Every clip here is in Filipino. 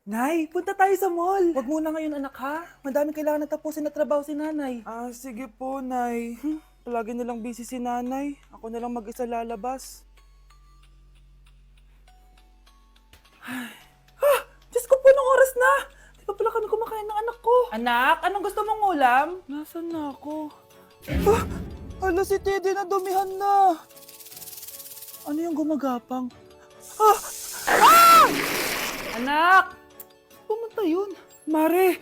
Nay, punta tayo sa mall. Wag muna ngayon anak ha. Madami kailangan na tapusin na trabaho si nanay. Sige po, Nay. Palagi nilang busy si nanay. Ako na lang mag-isa lalabas. Diyos ko po, anong oras na? Di pa pala kami kumakain ng anak ko. Anak, anong gusto mong ulam? Nasaan na ako? Hala, si Teddy na dumihan na. Ano yung gumagapang? Anak! Pumunta yun. Mare!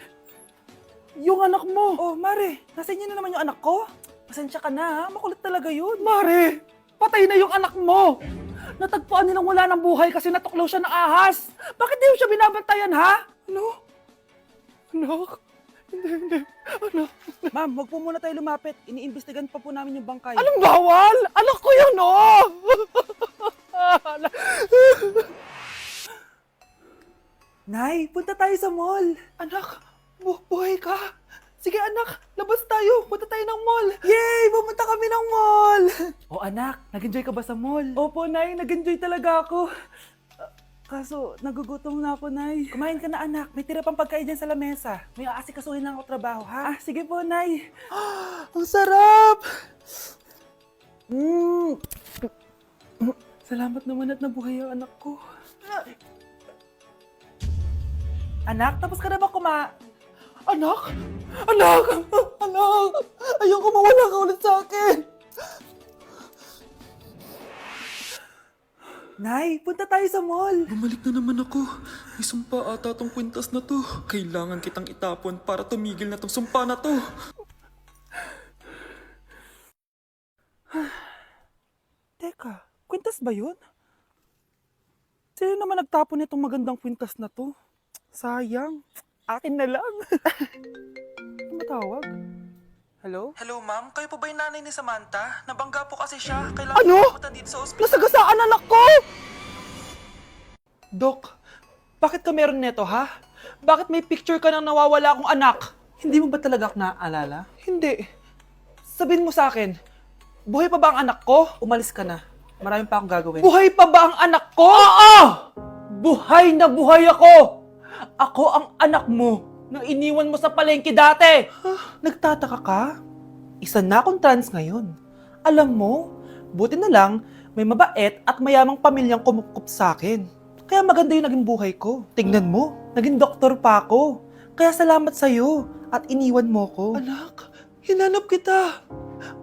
Yung anak mo! Oh, Mare! Nasa inyo na naman yung anak ko? Pasensya ka na ha, makulit talaga yun. Mare! Patay na yung anak mo! Natagpuan nilang wala ng buhay kasi natuklaw siya ng ahas. Bakit di mo siya binabantayan ha? Ano? Anak? Hindi. Anak? Ma'am, wag po muna tayo lumapit. Iniimbestigan pa po namin yung bangkay. Anong bawal? Anak ko yun, oh! Nay, punta tayo sa mall. Anak, buhay ka. Sige anak, labas tayo. Punta tayo ng mall. Yay! Pumunta kami ng mall. Oh anak, nag-enjoy ka ba sa mall? Opo, Nay. Nag-enjoy talaga ako. Kaso, nagugutom na ako, Nay. Kumain ka na, anak. May tira pang pagkain dyan sa lamesa. May aasikasuhin lang ako trabaho, ha? Sige po, Nay. Ang sarap! Salamat naman at nabuhay ang anak ko. Anak, tapos ka na ba Anak! Anak! Anak! Ayoko mawala ka ulit sa akin! Nay, punta tayo sa mall. Bumalik na naman ako. May sumpa ata tong kwintas na to. Kailangan kitang itapon para tumigil na tong sumpa na to. Teka, kwintas ba yun? Sino naman nagtapon nitong magandang kwintas na to? Sayang. Akin na lang. Ano matawag? Hello? Hello ma'am, kayo po ba yung nanay ni Samantha? Nabangga po kasi siya. Kailangan Ano? pumunta dito sa ospital. Nasagasaan anak ko! Dok, bakit ka meron neto ha? Bakit may picture ka ng nawawala akong anak? Hindi mo ba talaga ako naaalala? Hindi. Sabihin mo sa akin, buhay pa ba ang anak ko? Umalis ka na. Marami pa akong gagawin. Buhay pa ba ang anak ko? Oo! Buhay na buhay ako! Ako ang anak mo na iniwan mo sa palengke dati! Nagtataka ka? Isa na akong trans ngayon. Alam mo, buti na lang may mabait at mayamang pamilyang kumukup sa akin. Kaya maganda yung naging buhay ko. Tingnan mo, naging doktor pa ako. Kaya salamat sa'yo at iniwan mo ko. Anak, hinanap kita.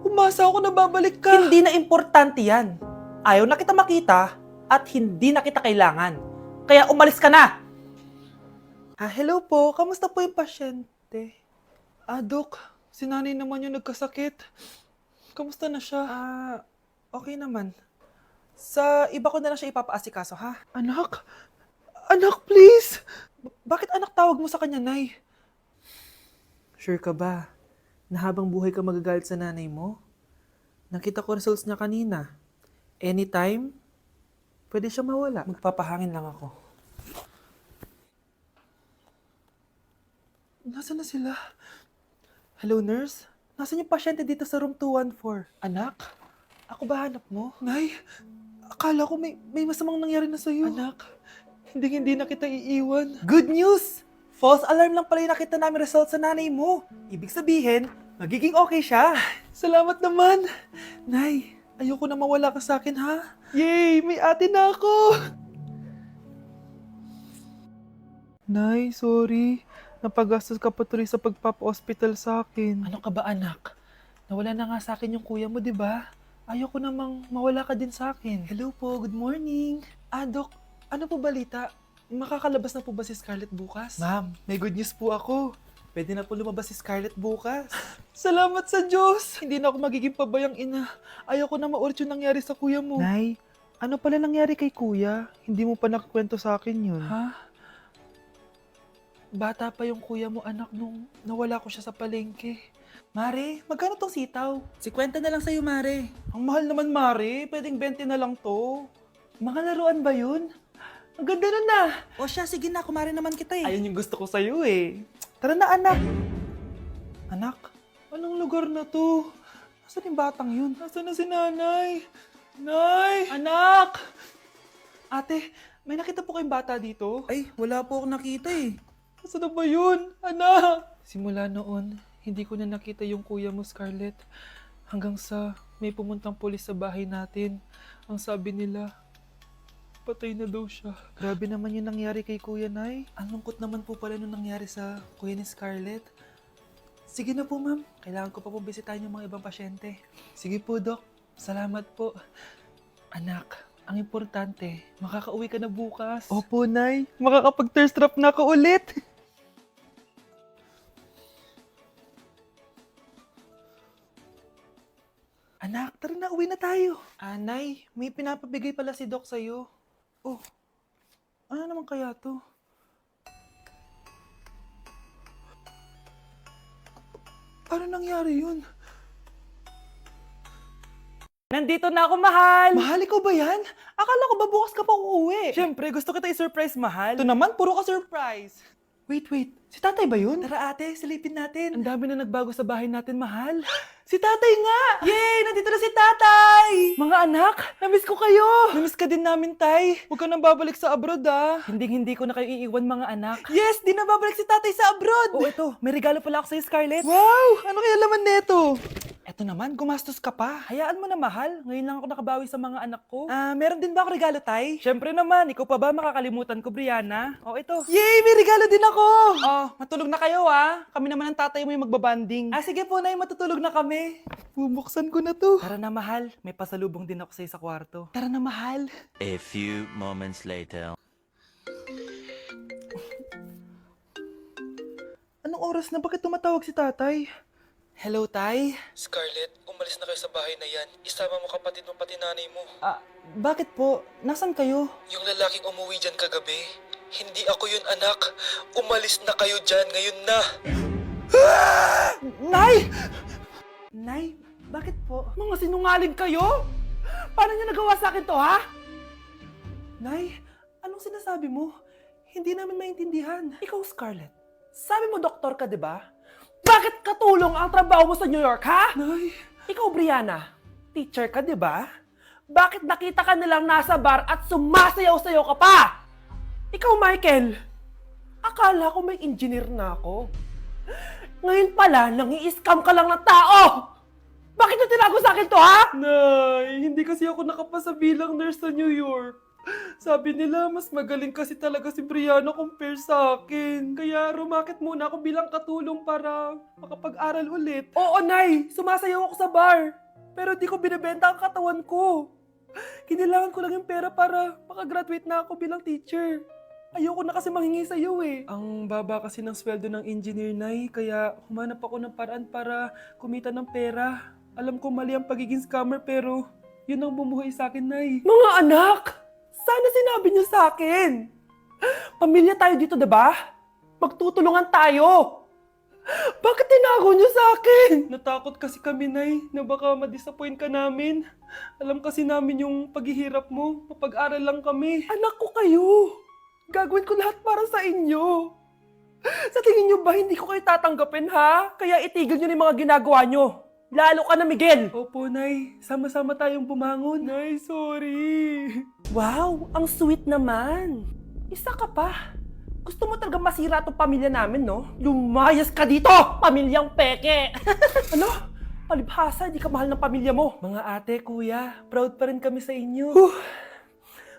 Umasa ako na babalik ka. Hindi na importante yan. Ayaw na kita makita at hindi na kita kailangan. Kaya umalis ka na! Hello po. Kamusta po yung pasyente? Dok, si nanay naman yung nagkasakit. Kamusta na siya? Okay naman. Sa iba ko na lang siya ipapaasikaso, ha? Anak? Anak, please! Bakit anak tawag mo sa kanya, Nay? Sure ka ba na habang buhay ka magagalit sa nanay mo? Nakita ko results niya kanina. Anytime, pwede siya mawala. Magpapahangin lang ako. Nasaan na sila? Hello, nurse? Nasaan yung pasyente dito sa room 214? Anak? Ako ba hanap mo? Nay, akala ko may masamang nangyari na sa'yo. Anak, hindi na kita iiwan. Good news! False alarm lang pala yung nakita namin result sa nanay mo. Ibig sabihin, magiging okay siya. Salamat naman. Nay, ayoko na mawala ka sa akin, ha? Yay! May ate na ako! Nay, sorry. Napagastos ka pa tuloy sa pagpapa-hospital sa akin. Ano ka ba, anak? Nawala na nga sa akin yung kuya mo, di ba? Ayoko namang mawala ka din sa akin. Hello po, good morning. Dok, ano po balita? Makakalabas na po ba si Scarlett bukas? Ma'am, may good news po ako. Pwede na po lumabas si Scarlett bukas. Salamat sa Diyos! Hindi na ako magiging pabayang ina. Ayoko na maulit yung nangyari sa kuya mo. Nay, ano pala nangyari kay kuya? Hindi mo pa nakakwento sa akin yun. Ha? Bata pa yung kuya mo, anak, nung nawala ko siya sa palengke. Mare, magkano tong sitaw? 50 na lang sa'yo, Mare. Ang mahal naman, Mare. Pwedeng 20 na lang to. Mga laruan ba yun? Ang ganda nun na. O siya, sige na. Kumare naman kita eh. Ayun yung gusto ko sa'yo eh. Tara na, anak. Anak, anong lugar na to? Nasaan yung batang yun? Nasaan na si nanay? Nay! Anak! Ate, May nakita po kayong bata dito? Ay, wala po akong nakita eh. Saan na ba yun, anak? Simula noon, hindi ko na nakita yung kuya mo, Scarlett. Hanggang sa may pumuntang pulis sa bahay natin. Ang sabi nila, patay na daw siya. Grabe naman yung nangyari kay Kuya Nay. Ang lungkot naman po pala nung nangyari sa kuya ni Scarlett. Sige na po, ma'am. Kailangan ko pa po bisitahin yung mga ibang pasyente. Sige po, Doc. Salamat po. Anak, ang importante, makakauwi ka na bukas. Opo, Nay. Makakapag-thirst trap na ako ulit. Anak, tara na, uwi na tayo. Nay, may pinapabigay pala si Doc sa'yo. Oh, ano naman kaya to? Paano nangyari yun? Nandito na ako, mahal! Mahal, ikaw ba yan? Akala ko ba bukas ka pa uuwi? Siyempre, gusto kita i-surprise, mahal. Ito naman, puro ka surprise. Wait. Si tatay ba yun? Tara ate, silipin natin. Ang dami na nagbago sa bahay natin, mahal. Si tatay nga! Yay! Nandito na si tatay! Mga anak, namiss ko kayo! Namiss ka din namin, tay. Huwag ka nang babalik sa abroad, ah. Hindi ko na kayo iiwan, mga anak. Yes! Di na babalik si tatay sa abroad! Oh, ito. May regalo pala ako sa'yo, Scarlett. Wow! Ano kaya laman neto? Eto naman, gumastos ka pa. Hayaan mo na, mahal. Ngayon lang ako nakabawi sa mga anak ko. Meron din ba ako regalo, tay? Siyempre naman. Ikaw pa ba makakalimutan ko, Brianna? Oh, ito. Yay! May regalo din ako! Oh, matulog na kayo, ah. Kami naman ang tatay mo yung magbabanding. Sige po, nay. Matutulog na kami. Bubuksan ko na to. Tara na, mahal. May pasalubong din ako sa'yo sa kwarto. Tara na, mahal. A few moments later. Anong oras na? Bakit tumatawag si tatay? Hello, tay? Scarlett, umalis na kayo sa bahay na yan. Isama mo kapatid mo pati nanay mo. Bakit po? Nasaan kayo? Yung lalaking umuwi dyan kagabi, hindi ako yun anak. Umalis na kayo dyan ngayon na. Nay! Nay, bakit po? Mga sinungaling kayo? Paano niyo nagawa sa akin to, ha? Nay, anong sinasabi mo? Hindi namin maintindihan. Ikaw, Scarlett, sabi mo doktor ka, di ba? Bakit katulong ang trabaho mo sa New York, ha? Nay. Ikaw, Brianna, teacher ka, di ba? Bakit nakita ka nilang nasa bar at sumasayaw-sayaw ka pa? Ikaw, Michael, akala ko may engineer na ako. Ngayon pala, nangi-scam ka lang ng tao! Bakit nyo tinago sa akin to, ha? Nay, hindi kasi ako nakapasa bilang nurse sa New York. Sabi nila, mas magaling kasi talaga si Brianna compare sa akin. Kaya rumakit muna ako bilang katulong para makapag-aral ulit. Oo, Nay! Sumasayaw ako sa bar. Pero di ko binibenta ang katawan ko. Kailangan ko lang yung pera para makagraduate na ako bilang teacher. Ayoko na kasi manghingi sa'yo eh. Ang baba kasi ng sweldo ng engineer, Nay. Kaya humanap ako ng paraan para kumita ng pera. Alam ko mali ang pagiging scammer pero yun ang bumuhay sa akin, Nay. Mga anak! Sana sinabi niyo sa akin. Pamilya tayo dito, diba? Magtutulungan tayo. Bakit tinago niyo sa akin? Natakot kasi kami, Nay, na baka ma-disappoint ka namin. Alam kasi namin yung paghihirap mo. Mapag-aral lang kami. Anak ko kayo. Gagawin ko lahat para sa inyo. Sa tingin niyo ba hindi ko kayo tatanggapin, ha? Kaya itigil niyo yung mga ginagawa niyo. Lalo ka na, Miguel! Opo, Nay. Sama-sama tayong bumangon. Nay, sorry. Wow, ang sweet naman. Isa ka pa. Gusto mo talaga masira itong pamilya namin, no? Lumayas ka dito, pamilyang peke! Ano? Palibhasa, di ka mahal ng pamilya mo. Mga ate, kuya, proud pa rin kami sa inyo.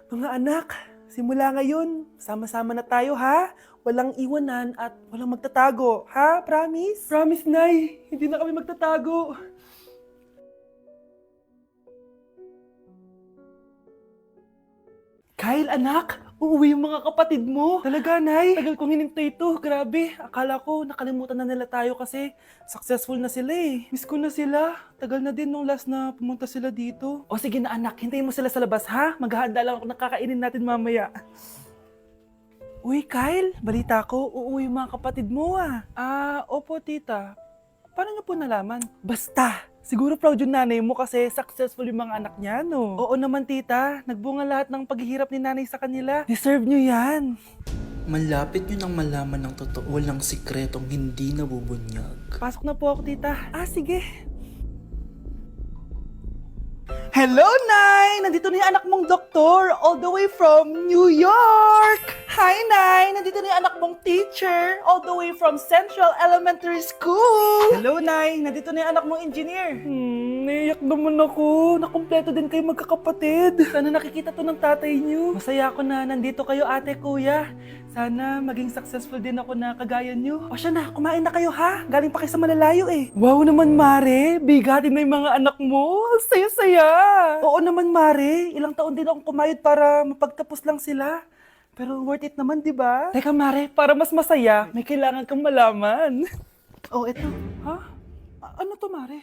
Mga anak, simula ngayon, sama-sama na tayo, ha? Walang iwanan at walang magtatago, ha? Promise? Promise, Nay. Hindi na kami magtatago. Kyle, anak, uuwi yung mga kapatid mo. Talaga, Nay. Tagal kong hinintay ito. Grabe. Akala ko nakalimutan na nila tayo kasi successful na sila eh. Miss ko na sila. Tagal na din nung last na pumunta sila dito. O sige na, anak. Hintayin mo sila sa labas, ha? Maghahanda lang ako ng kakainin natin mamaya. Uy, Kyle, balita ko, uuwi yung mga kapatid mo ah. Opo, tita. Paano niyo po nalaman? Basta, siguro proud yung nanay mo kasi successful yung mga anak niya, no? Oo naman, tita. Nagbunga lahat ng paghihirap ni nanay sa kanila. Deserve niyo yan. Malapit nyo nang malaman ng totoo, walang sikretong hindi nabubunyag. Pasok na po ako, tita. Sige. Hello, Nay! Nandito na yung anak mong doktor, all the way from New York! Hi, Nay! Nandito na yung anak mong teacher, all the way from Central Elementary School! Hello, Nay! Nandito na yung anak mong engineer. Naiyak naman ako. Nakumpleto din kayo magkakapatid. Sana nakikita to ng tatay niyo. Masaya ako na nandito kayo, ate, kuya. Sana maging successful din ako na kagaya niyo. O siya na, kumain na kayo ha. Galing pa kayo sa malalayo eh. Wow naman, Mare. Bigatin na yung mga anak mo. Saya-saya. Oo naman, Mare. Ilang taon din akong kumayod para mapagtapos lang sila. Pero worth it naman, di ba? Teka, Mare, para mas masaya, may kailangan kang malaman. Oh, eto. Ha? Ano to, Mare?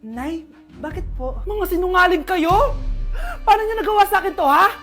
Nay, bakit po? Mga sinungaling kayo? Paano niyo nagawa sa akin to, ha?